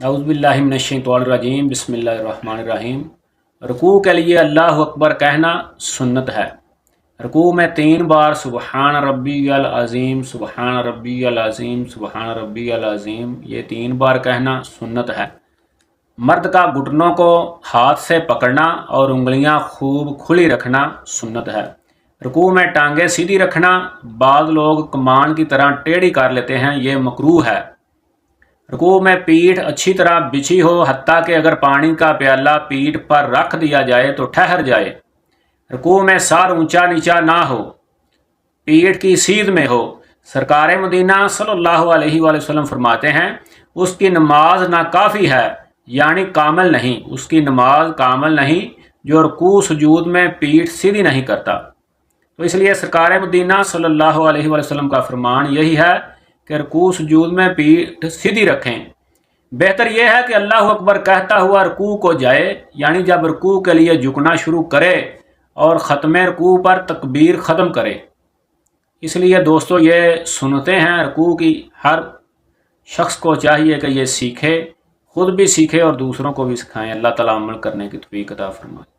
औज़ुबिल्लाहि मिनश्शैतानिर्रजीम बिस्मिल्लाहिर्रहमानिर्रहीम। रुकू के लिए अल्लाह अकबर कहना सुन्नत है। रुकू में 3 बार सुबहान रब्बियल अज़ीम, सुबहान रब्बियल अज़ीम, सुबहान रब्बियल अज़ीम, ये 3 बार कहना सुन्नत है। मर्द का घुटनों को हाथ से पकड़ना और उंगलियां खूब खुली रखना सुन्नत है। रुकू में टांगें सीधी रखना बाद लोग कमान की तरह टेढ़ी कर लेते हैं, ये मकरूह है। रुकू में पीठ अच्छी तरह बिछी हो, हत्ता कि अगर पानी का प्याला पीठ पर रख दिया जाए तो ठहर जाए। रुकू में सर ऊंचा नीचा ना हो, पीठ की सीध में हो। सरकार मदीना सल्लल्लाहु अलैहि वसल्लम फरमाते हैं, उसकी नमाज नाकाफ़ी है, यानी कामिल नहीं, उसकी नमाज कामिल नहीं जो रुकू सुजूद में पीठ सीधी नहीं करता। तो इसलिए सरकार मदीना सल्लल्लाहु अलैहि वसल्लम का फरमान यही है कि रुकू सुजूद में पीठ सीधी रखें। बेहतर यह है कि अल्लाह अकबर कहता हुआ रुकू को जाए, यानी जब रुकू के लिए झुकना शुरू करे और ख़त्म रुकू पर तकबीर ख़त्म करे। इसलिए दोस्तों ये सुनते हैं रुकू की हर शख्स को चाहिए कि ये सीखे, खुद भी सीखे और दूसरों को भी सिखाएं। अल्लाह ताला अमल करने की तौफीक अता फरमाए।